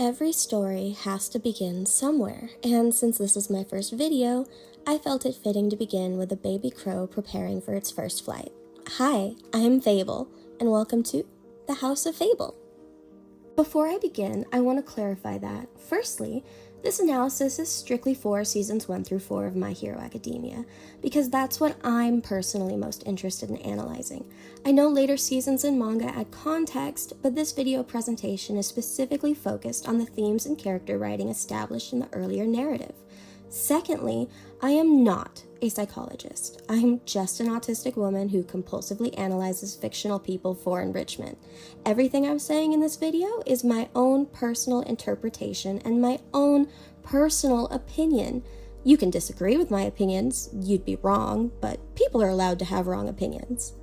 Every story has to begin somewhere, and since this is my first video, I felt it fitting to begin with a baby crow preparing for its first flight. Hi, I'm Fable, and welcome to the House of Fable. Before I begin, I want to clarify that, firstly, this analysis is strictly for seasons 1 through 4 of My Hero Academia, because that's what I'm personally most interested in analyzing. I know later seasons in manga add context, but this video presentation is specifically focused on the themes and character writing established in the earlier narrative. Secondly, I am not a psychologist. I'm just an autistic woman who compulsively analyzes fictional people for enrichment. Everything I'm saying in this video is my own personal interpretation and my own personal opinion. You can disagree with my opinions, you'd be wrong, but people are allowed to have wrong opinions.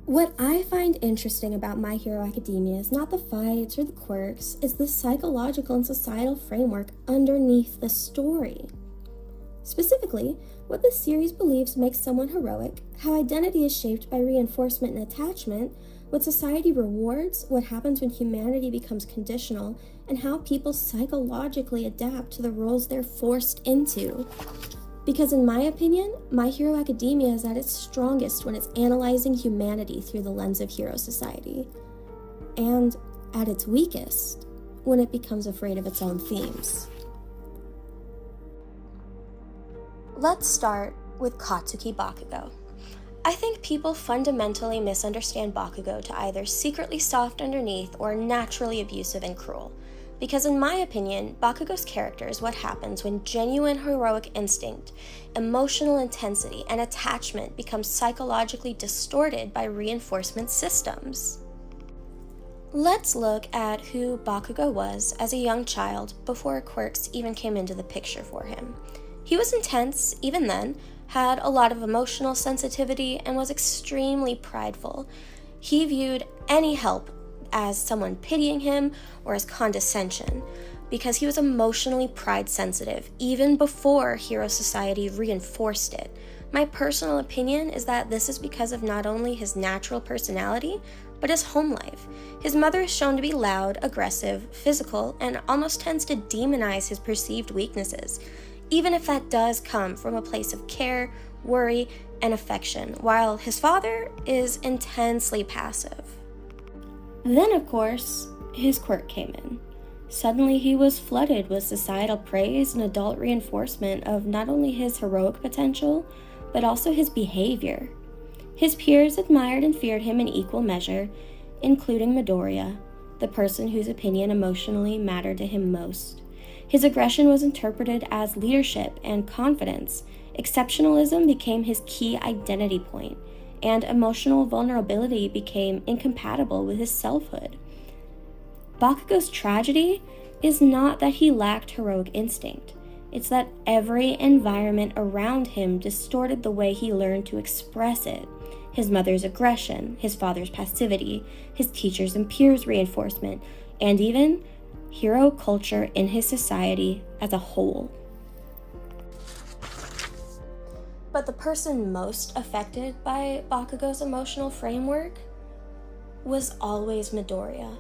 What I find interesting about My Hero Academia is not the fights or the quirks, it's the psychological and societal framework underneath the story. Specifically, what the series believes makes someone heroic, how identity is shaped by reinforcement and attachment, what society rewards, what happens when humanity becomes conditional, and how people psychologically adapt to the roles they're forced into. Because in my opinion, My Hero Academia is at its strongest when it's analyzing humanity through the lens of hero society, and at its weakest when it becomes afraid of its own themes. Let's start with Katsuki Bakugo. I think people fundamentally misunderstand Bakugo to either secretly soft underneath or naturally abusive and cruel. Because in my opinion, Bakugo's character is what happens when genuine heroic instinct, emotional intensity, and attachment become psychologically distorted by reinforcement systems. Let's look at who Bakugo was as a young child before quirks even came into the picture for him. He was intense, even then, had a lot of emotional sensitivity, and was extremely prideful. He viewed any help as someone pitying him or as condescension, because he was emotionally pride-sensitive, even before Hero Society reinforced it. My personal opinion is that this is because of not only his natural personality, but his home life. His mother is shown to be loud, aggressive, physical, and almost tends to demonize his perceived weaknesses, even if that does come from a place of care, worry, and affection, while his father is intensely passive. Then, of course, his quirk came in. Suddenly he was flooded with societal praise and adult reinforcement of not only his heroic potential, but also his behavior. His peers admired and feared him in equal measure, including Midoriya, the person whose opinion emotionally mattered to him most. His aggression was interpreted as leadership and confidence. Exceptionalism became his key identity point, and emotional vulnerability became incompatible with his selfhood. Bakugo's tragedy is not that he lacked heroic instinct. It's that every environment around him distorted the way he learned to express it. His mother's aggression, his father's passivity, his teachers' and peers' reinforcement, and even hero culture in his society as a whole. But the person most affected by Bakugo's emotional framework was always Midoriya.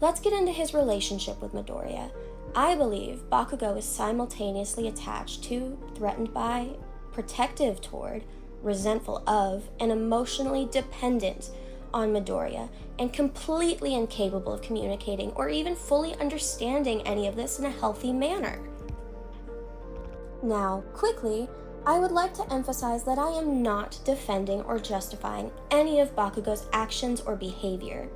Let's get into his relationship with Midoriya. I believe Bakugo is simultaneously attached to, threatened by, protective toward, resentful of, and emotionally dependent on Midoriya, and completely incapable of communicating or even fully understanding any of this in a healthy manner. Now, quickly, I would like to emphasize that I am not defending or justifying any of Bakugo's actions or behavior.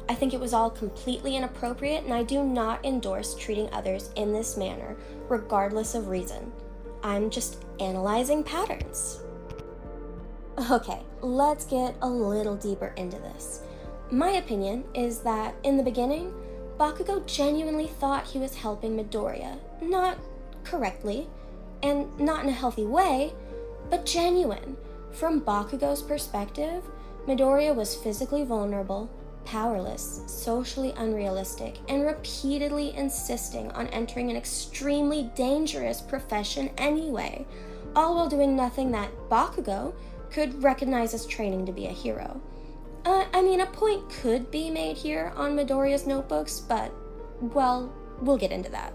I think it was all completely inappropriate, and I do not endorse treating others in this manner, regardless of reason. I'm just analyzing patterns. Okay, let's get a little deeper into this. My opinion is that, in the beginning, Bakugo genuinely thought he was helping Midoriya. Not correctly, and not in a healthy way, but genuine. From Bakugo's perspective, Midoriya was physically vulnerable, powerless, socially unrealistic, and repeatedly insisting on entering an extremely dangerous profession anyway, all while doing nothing that Bakugo could recognize as training to be a hero. A point could be made here on Midoriya's notebooks, but, well, we'll get into that.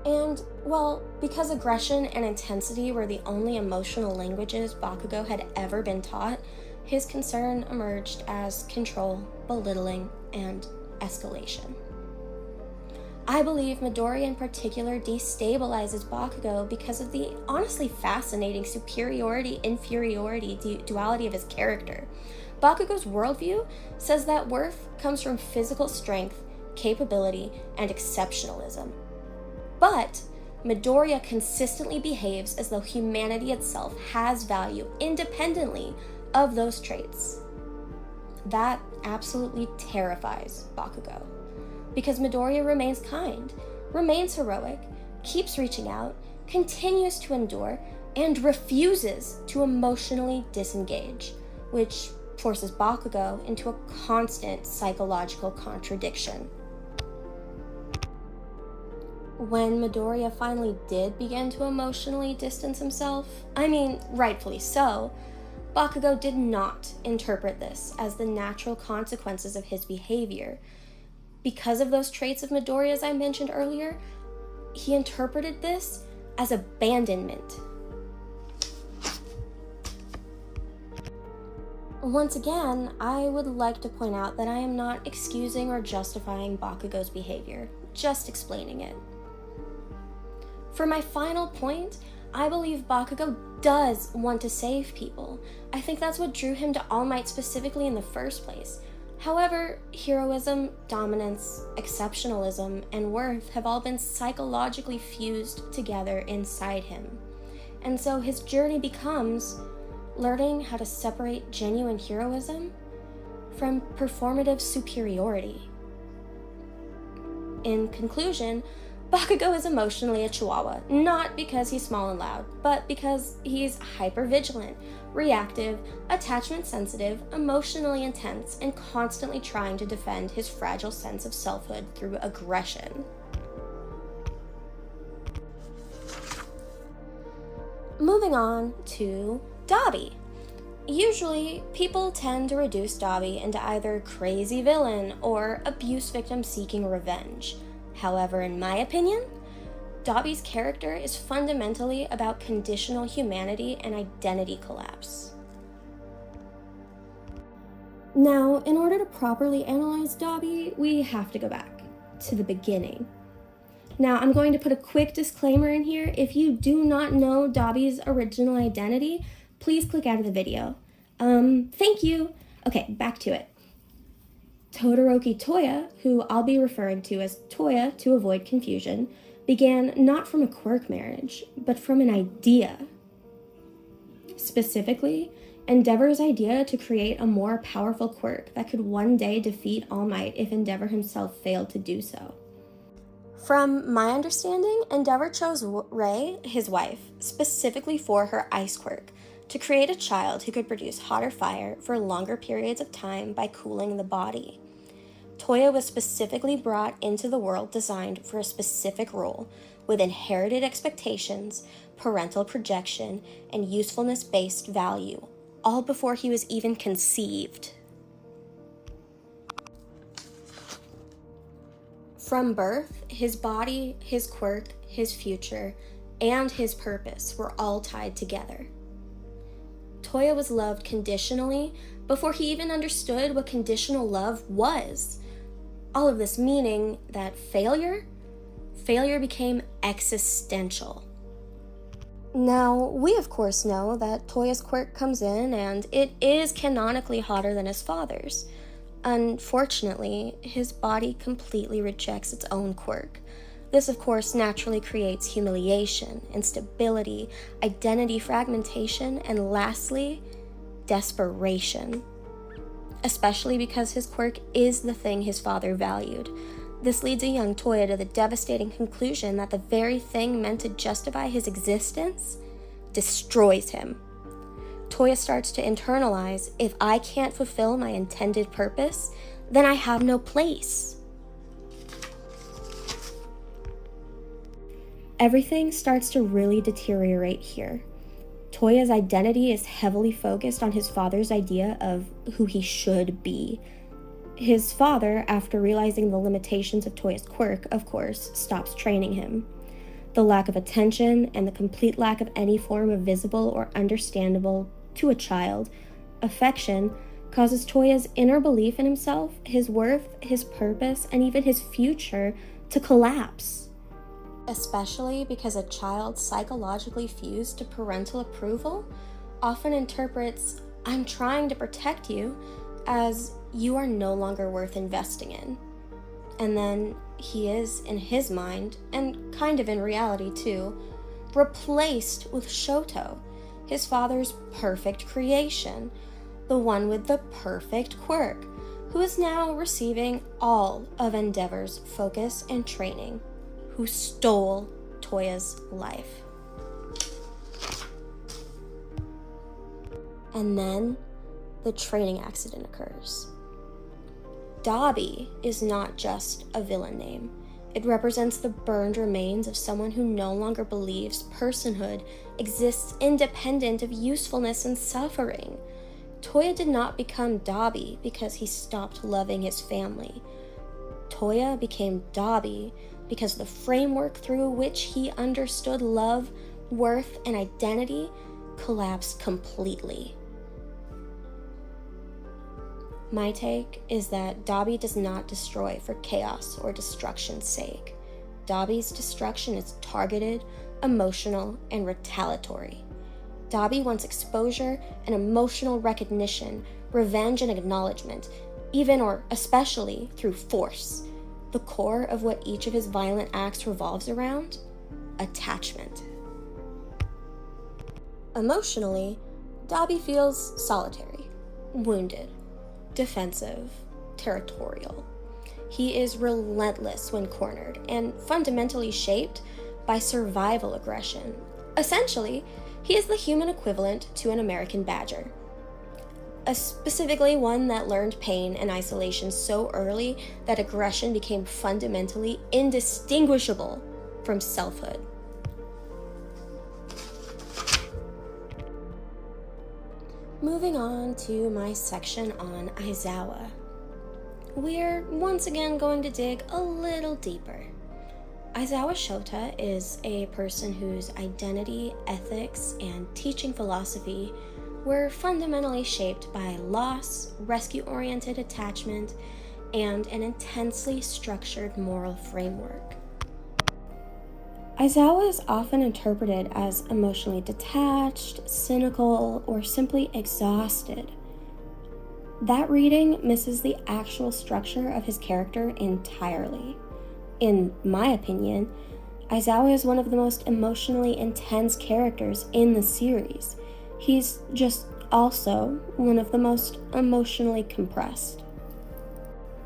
And, well, because aggression and intensity were the only emotional languages Bakugo had ever been taught, his concern emerged as control, belittling, and escalation. I believe Midoriya in particular destabilizes Bakugo because of the honestly fascinating superiority-inferiority duality of his character. Bakugo's worldview says that worth comes from physical strength, capability, and exceptionalism. But Midoriya consistently behaves as though humanity itself has value independently of those traits. That absolutely terrifies Bakugo, because Midoriya remains kind, remains heroic, keeps reaching out, continues to endure, and refuses to emotionally disengage, which forces Bakugo into a constant psychological contradiction. When Midoriya finally did begin to emotionally distance himself, rightfully so, Bakugo did not interpret this as the natural consequences of his behavior. Because of those traits of Midoriya, as I mentioned earlier, he interpreted this as abandonment. Once again, I would like to point out that I am not excusing or justifying Bakugo's behavior, just explaining it. For my final point, I believe Bakugo does want to save people. I think that's what drew him to All Might specifically in the first place. However, heroism, dominance, exceptionalism, and worth have all been psychologically fused together inside him. And so his journey becomes learning how to separate genuine heroism from performative superiority. In conclusion, Bakugo is emotionally a chihuahua, not because he's small and loud, but because he's hyper-vigilant, reactive, attachment-sensitive, emotionally intense, and constantly trying to defend his fragile sense of selfhood through aggression. Moving on to Dabi. Usually, people tend to reduce Dabi into either crazy villain or abuse victim seeking revenge. However, in my opinion, Dabi's character is fundamentally about conditional humanity and identity collapse. Now, in order to properly analyze Dabi, we have to go back to the beginning. Now, I'm going to put a quick disclaimer in here. If you do not know Dabi's original identity, please click out of the video. Thank you. Okay, back to it. Todoroki Toya, who I'll be referring to as Toya to avoid confusion, began not from a quirk marriage, but from an idea. Specifically, Endeavor's idea to create a more powerful quirk that could one day defeat All Might if Endeavor himself failed to do so. From my understanding, Endeavor chose Rei, his wife, specifically for her ice quirk, to create a child who could produce hotter fire for longer periods of time by cooling the body. Toya was specifically brought into the world designed for a specific role, with inherited expectations, parental projection, and usefulness-based value, all before he was even conceived. From birth, his body, his quirk, his future, and his purpose were all tied together. Toya was loved conditionally before he even understood what conditional love was. All of this meaning that failure became existential. Now, we of course know that Toya's quirk comes in and it is canonically hotter than his father's. Unfortunately, his body completely rejects its own quirk. This, of course, naturally creates humiliation, instability, identity fragmentation, and lastly, desperation. Especially because his quirk is the thing his father valued. This leads a young Toya to the devastating conclusion that the very thing meant to justify his existence destroys him. Toya starts to internalize, if I can't fulfill my intended purpose, then I have no place. Everything starts to really deteriorate here. Toya's identity is heavily focused on his father's idea of who he should be. His father, after realizing the limitations of Toya's quirk, of course, stops training him. The lack of attention and the complete lack of any form of visible or understandable, to a child, affection causes Toya's inner belief in himself, his worth, his purpose, and even his future to collapse. Especially because a child psychologically fused to parental approval often interprets, "I'm trying to protect you," as "you are no longer worth investing in." And then he is, in his mind, and kind of in reality too, replaced with Shoto, his father's perfect creation, the one with the perfect quirk, who is now receiving all of Endeavor's focus and training, who stole Toya's life. And then the training accident occurs. Dabi is not just a villain name. It represents the burned remains of someone who no longer believes personhood exists independent of usefulness and suffering. Toya did not become Dabi because he stopped loving his family. Toya became Dabi because the framework through which he understood love, worth, and identity collapsed completely. My take is that Dabi does not destroy for chaos or destruction's sake. Dabi's destruction is targeted, emotional, and retaliatory. Dabi wants exposure and emotional recognition, revenge and acknowledgement, even or especially through force. The core of what each of his violent acts revolves around: attachment. Emotionally, Dabi feels solitary, wounded, defensive, territorial. He is relentless when cornered and fundamentally shaped by survival aggression. Essentially, he is the human equivalent to an American badger. Specifically one that learned pain and isolation so early that aggression became fundamentally indistinguishable from selfhood. Moving on to my section on Aizawa. We're once again going to dig a little deeper. Aizawa Shota is a person whose identity, ethics, and teaching philosophy were fundamentally shaped by loss, rescue-oriented attachment, and an intensely structured moral framework. Aizawa is often interpreted as emotionally detached, cynical, or simply exhausted. That reading misses the actual structure of his character entirely. In my opinion, Aizawa is one of the most emotionally intense characters in the series. He's just also one of the most emotionally compressed.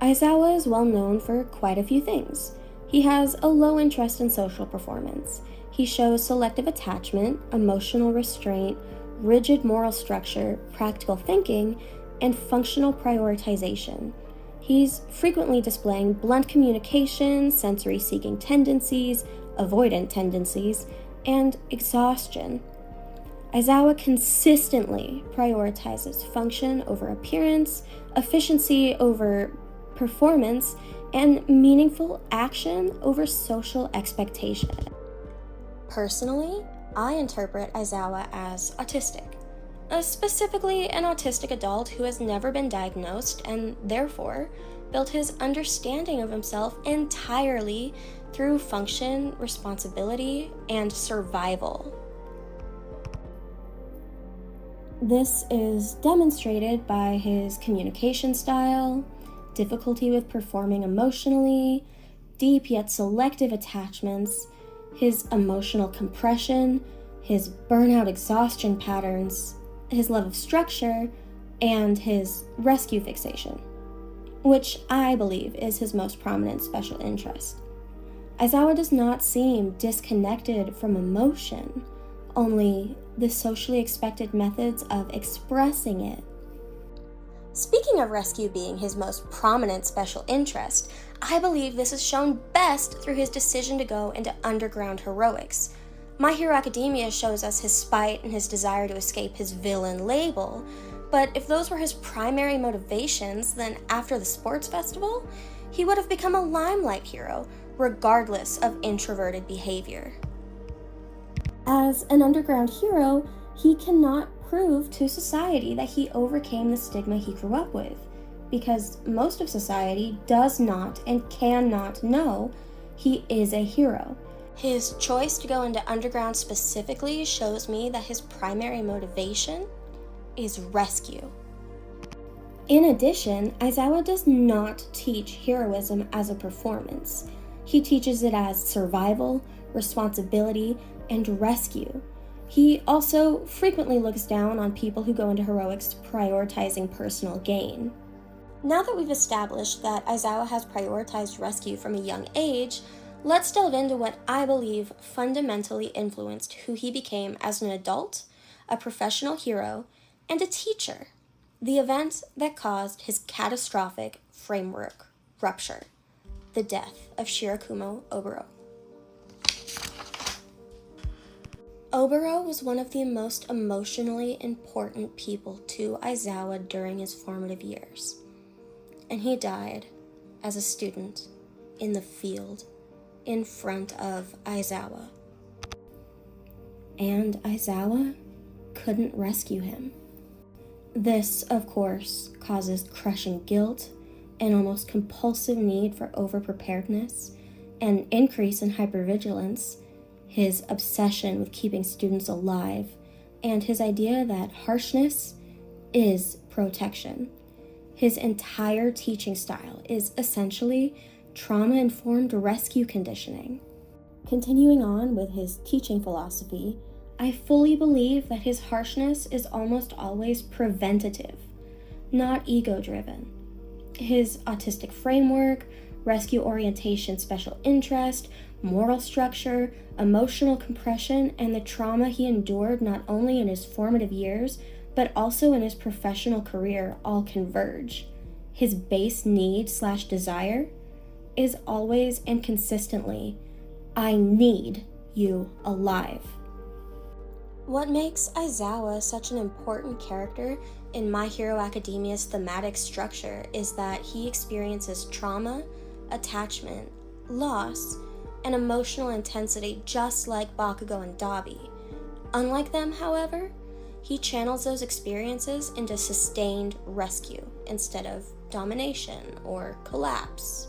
Aizawa is well known for quite a few things. He has a low interest in social performance. He shows selective attachment, emotional restraint, rigid moral structure, practical thinking, and functional prioritization. He's frequently displaying blunt communication, sensory-seeking tendencies, avoidant tendencies, and exhaustion. Aizawa consistently prioritizes function over appearance, efficiency over performance, and meaningful action over social expectation. Personally, I interpret Aizawa as autistic, specifically an autistic adult who has never been diagnosed and therefore built his understanding of himself entirely through function, responsibility, and survival. This is demonstrated by his communication style, difficulty with performing emotionally, deep yet selective attachments, his emotional compression, his burnout exhaustion patterns, his love of structure, and his rescue fixation, which I believe is his most prominent special interest. Aizawa does not seem disconnected from emotion, only the socially expected methods of expressing it. Speaking of rescue being his most prominent special interest, I believe this is shown best through his decision to go into underground heroics. My Hero Academia shows us his spite and his desire to escape his villain label, but if those were his primary motivations, then after the sports festival, he would have become a limelight hero, regardless of introverted behavior. As an underground hero, he cannot prove to society that he overcame the stigma he grew up with, because most of society does not and cannot know he is a hero. His choice to go into underground specifically shows me that his primary motivation is rescue. In addition, Aizawa does not teach heroism as a performance. He teaches it as survival, responsibility, and rescue. He also frequently looks down on people who go into heroics prioritizing personal gain. Now that we've established that Aizawa has prioritized rescue from a young age, let's delve into what I believe fundamentally influenced who he became as an adult, a professional hero, and a teacher. The event that caused his catastrophic framework rupture, the death of Shirakumo Oboro. Oboro was one of the most emotionally important people to Aizawa during his formative years, and he died as a student in the field in front of Aizawa. And Aizawa couldn't rescue him. This, of course, causes crushing guilt, an almost compulsive need for overpreparedness, an increase in hypervigilance, his obsession with keeping students alive, and his idea that harshness is protection. His entire teaching style is essentially trauma-informed rescue conditioning. Continuing on with his teaching philosophy, I fully believe that his harshness is almost always preventative, not ego-driven. His autistic framework, rescue orientation special interest, moral structure, emotional compression, and the trauma he endured not only in his formative years, but also in his professional career all converge. His base need/desire is always and consistently, I need you alive. What makes Aizawa such an important character in My Hero Academia's thematic structure is that he experiences trauma, attachment, loss, and emotional intensity just like Bakugo and Dabi. Unlike them, however, he channels those experiences into sustained rescue instead of domination or collapse.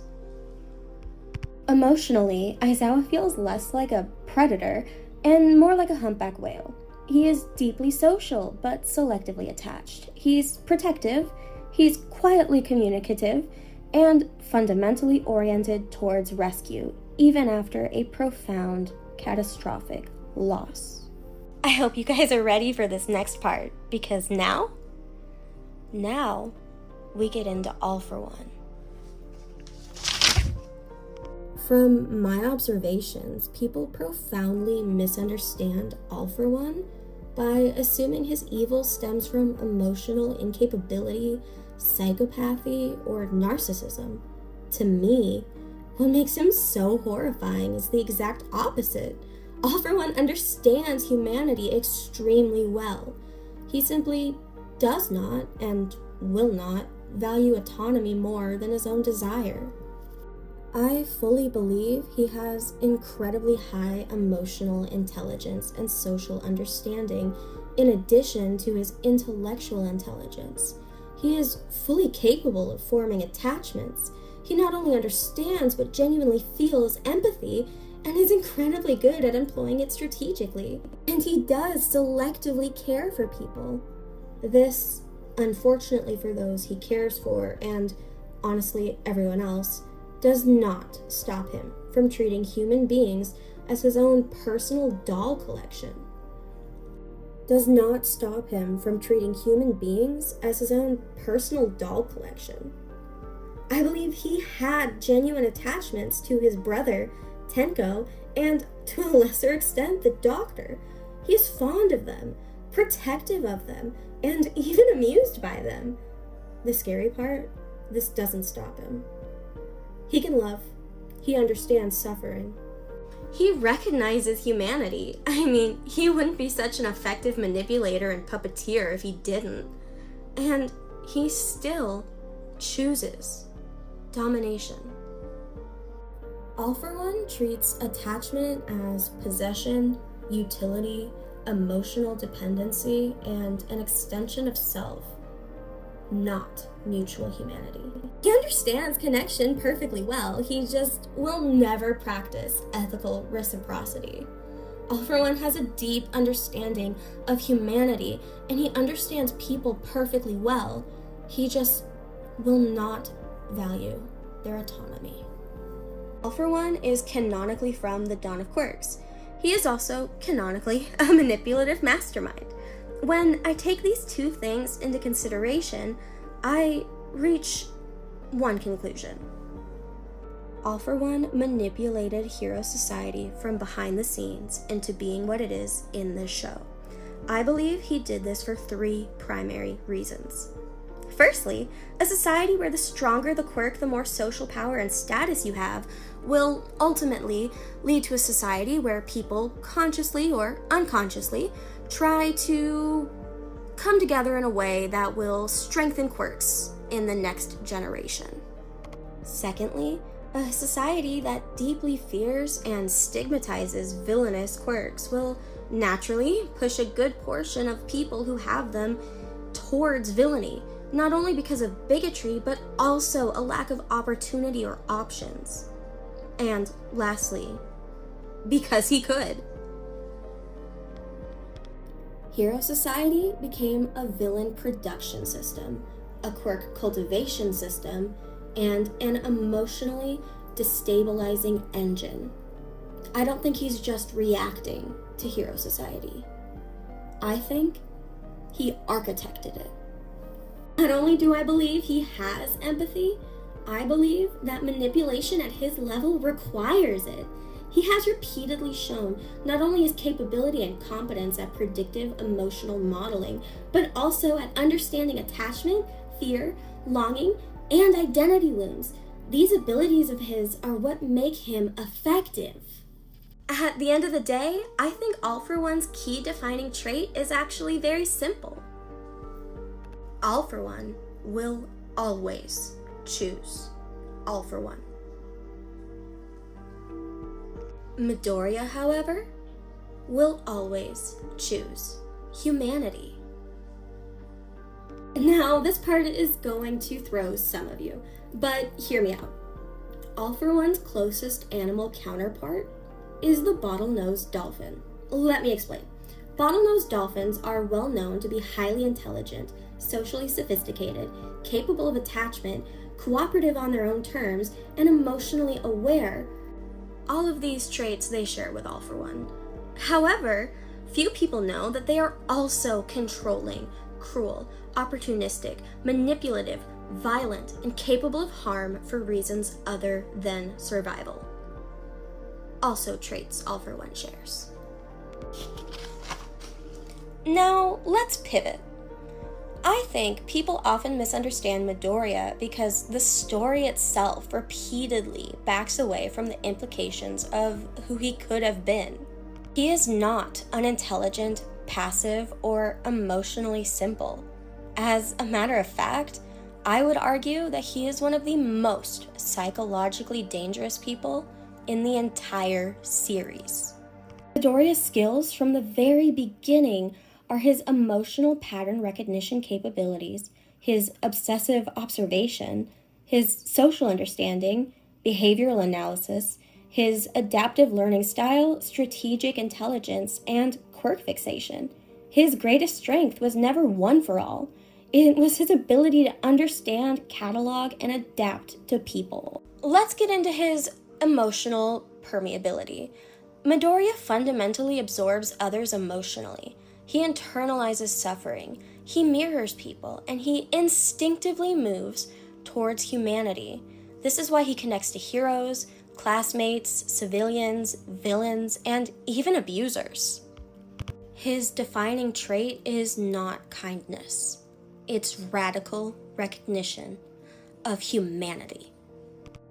Emotionally, Aizawa feels less like a predator and more like a humpback whale. He is deeply social, but selectively attached. He's protective, he's quietly communicative, and fundamentally oriented towards rescue, even after a profound, catastrophic loss. I hope you guys are ready for this next part, because now we get into All for One. From my observations, people profoundly misunderstand All for One by assuming his evil stems from emotional incapability, psychopathy, or narcissism. To me, what makes him so horrifying is the exact opposite. All for One understands humanity extremely well. He simply does not, and will not, value autonomy more than his own desire. I fully believe he has incredibly high emotional intelligence and social understanding in addition to his intellectual intelligence. He is fully capable of forming attachments. He not only understands but genuinely feels empathy and is incredibly good at employing it strategically. And he does selectively care for people. This, unfortunately for those he cares for, and honestly everyone else, does not stop him from treating human beings as his own personal doll collection. Does not stop him from treating human beings as his own personal doll collection. I believe he had genuine attachments to his brother, Tenko, and to a lesser extent, the doctor. He is fond of them, protective of them, and even amused by them. The scary part, this doesn't stop him. He can love. He understands suffering. He recognizes humanity. I mean, he wouldn't be such an effective manipulator and puppeteer if he didn't. And he still chooses domination. All for One treats attachment as possession, utility, emotional dependency, and an extension of self, not mutual humanity. He understands connection perfectly well, he just will never practice ethical reciprocity. All for One has a deep understanding of humanity, and he understands people perfectly well. He just will not value their autonomy. All for One is canonically from the Dawn of Quirks. He is also canonically a manipulative mastermind. When I take these two things into consideration, I reach one conclusion. All for One manipulated Hero Society from behind the scenes into being what it is in this show. I believe he did this for three primary reasons. Firstly, a society where the stronger the quirk, the more social power and status you have, will ultimately lead to a society where people consciously or unconsciously try to come together in a way that will strengthen quirks in the next generation. Secondly, a society that deeply fears and stigmatizes villainous quirks will naturally push a good portion of people who have them towards villainy, not only because of bigotry, but also a lack of opportunity or options. And lastly, because he could. Hero Society became a villain production system, a quirk cultivation system, and an emotionally destabilizing engine. I don't think he's just reacting to Hero Society. I think he architected it. Not only do I believe he has empathy, I believe that manipulation at his level requires it. He has repeatedly shown not only his capability and competence at predictive emotional modeling, but also at understanding attachment, fear, longing, and identity looms. These abilities of his are what make him effective. At the end of the day, I think All for One's key defining trait is actually very simple. All for One will always choose All for One. Midoriya, however, will always choose humanity. Now, this part is going to throw some of you, but hear me out. All for One's closest animal counterpart is the bottlenose dolphin. Let me explain. Bottlenose dolphins are well known to be highly intelligent, socially sophisticated, capable of attachment, cooperative on their own terms, and emotionally aware. All of these traits they share with All for One. However, few people know that they are also controlling, cruel, opportunistic, manipulative, violent, and capable of harm for reasons other than survival. Also traits All for One shares. Now, let's pivot. I think people often misunderstand Midoriya because the story itself repeatedly backs away from the implications of who he could have been. He is not unintelligent, passive, or emotionally simple. As a matter of fact, I would argue that he is one of the most psychologically dangerous people in the entire series. Midoriya's skills from the very beginning are his emotional pattern recognition capabilities, his obsessive observation, his social understanding, behavioral analysis, his adaptive learning style, strategic intelligence, and quirk fixation. His greatest strength was never one for all. It was his ability to understand, catalog, and adapt to people. Let's get into his emotional permeability. Midoriya fundamentally absorbs others emotionally. He internalizes suffering, he mirrors people, and he instinctively moves towards humanity. This is why he connects to heroes, classmates, civilians, villains, and even abusers. His defining trait is not kindness. It's radical recognition of humanity.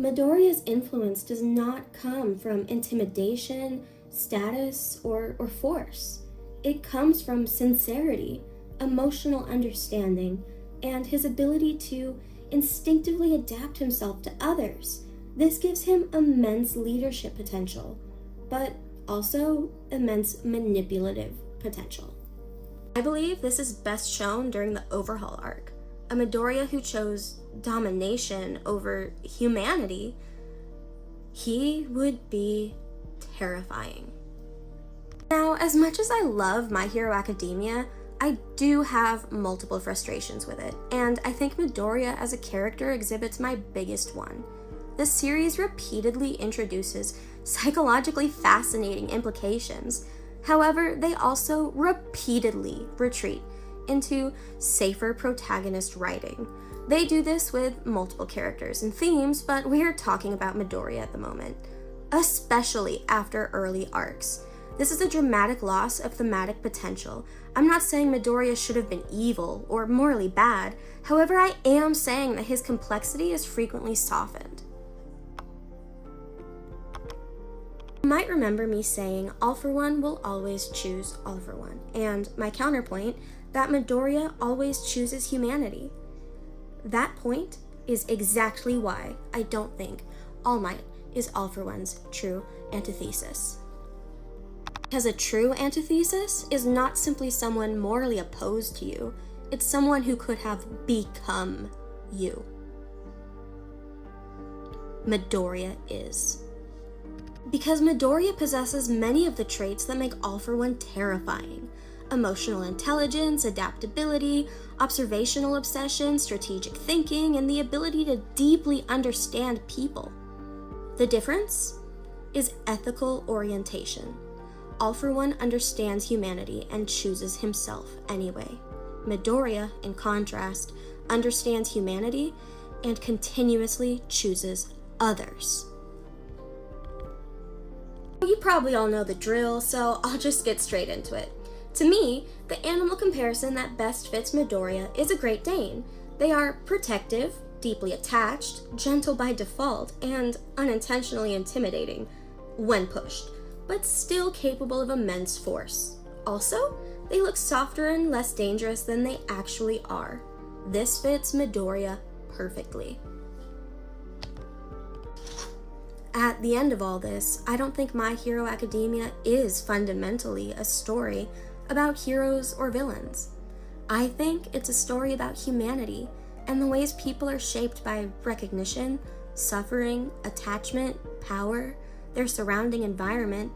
Midoriya's influence does not come from intimidation, status, or force. It comes from sincerity, emotional understanding, and his ability to instinctively adapt himself to others. This gives him immense leadership potential, but also immense manipulative potential. I believe this is best shown during the Overhaul arc. A Midoriya who chose domination over humanity, he would be terrifying. Now, as much as I love My Hero Academia, I do have multiple frustrations with it, and I think Midoriya as a character exhibits my biggest one. The series repeatedly introduces psychologically fascinating implications. However, they also repeatedly retreat into safer protagonist writing. They do this with multiple characters and themes, but we are talking about Midoriya at the moment, especially after early arcs. This is a dramatic loss of thematic potential. I'm not saying Midoriya should have been evil or morally bad, however, I am saying that his complexity is frequently softened. You might remember me saying All For One will always choose All For One, and my counterpoint that Midoriya always chooses humanity. That point is exactly why I don't think All Might is All For One's true antithesis. Because a true antithesis is not simply someone morally opposed to you, it's someone who could have become you. Midoriya is. Because Midoriya possesses many of the traits that make All For One terrifying. Emotional intelligence, adaptability, observational obsession, strategic thinking, and the ability to deeply understand people. The difference is ethical orientation. All For One understands humanity and chooses himself anyway. Midoriya, in contrast, understands humanity and continuously chooses others. You probably all know the drill, so I'll just get straight into it. To me, the animal comparison that best fits Midoriya is a Great Dane. They are protective, deeply attached, gentle by default, and unintentionally intimidating when pushed, but still capable of immense force. Also, they look softer and less dangerous than they actually are. This fits Midoriya perfectly. At the end of all this, I don't think My Hero Academia is fundamentally a story about heroes or villains. I think it's a story about humanity and the ways people are shaped by recognition, suffering, attachment, power, their surrounding environment,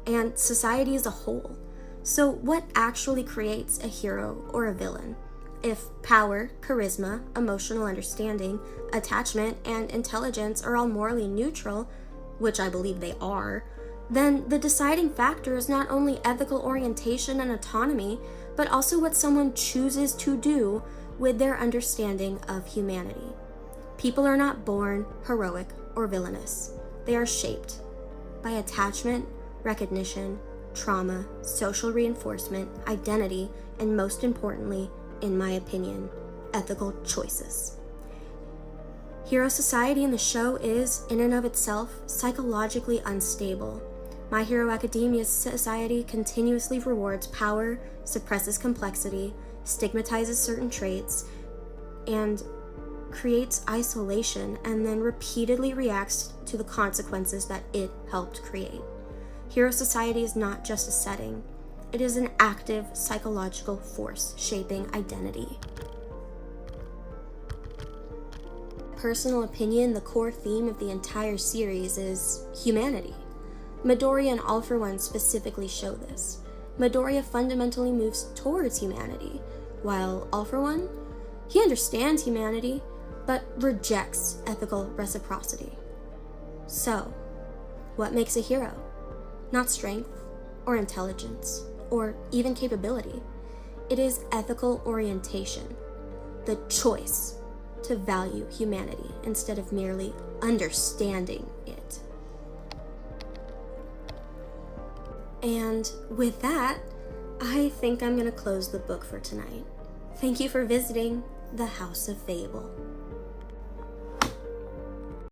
and society as a whole. So what actually creates a hero or a villain? If power, charisma, emotional understanding, attachment, and intelligence are all morally neutral, which I believe they are, then the deciding factor is not only ethical orientation and autonomy, but also what someone chooses to do with their understanding of humanity. People are not born heroic or villainous. They are shaped by attachment, recognition, trauma, social reinforcement, identity, and most importantly, in my opinion, ethical choices. Hero society in the show is, in and of itself, psychologically unstable. My Hero Academia's society continuously rewards power, suppresses complexity, stigmatizes certain traits, and creates isolation, and then repeatedly reacts to the consequences that it helped create. Hero society is not just a setting, it is an active psychological force shaping identity. Personal opinion, the core theme of the entire series is humanity. Midoriya and All For One specifically show this. Midoriya fundamentally moves towards humanity, while All For One, he understands humanity, but rejects ethical reciprocity. So, what makes a hero? Not strength, or intelligence, or even capability. It is ethical orientation, the choice to value humanity instead of merely understanding it. And with that, I think I'm going to close the book for tonight. Thank you for visiting the House of Fable.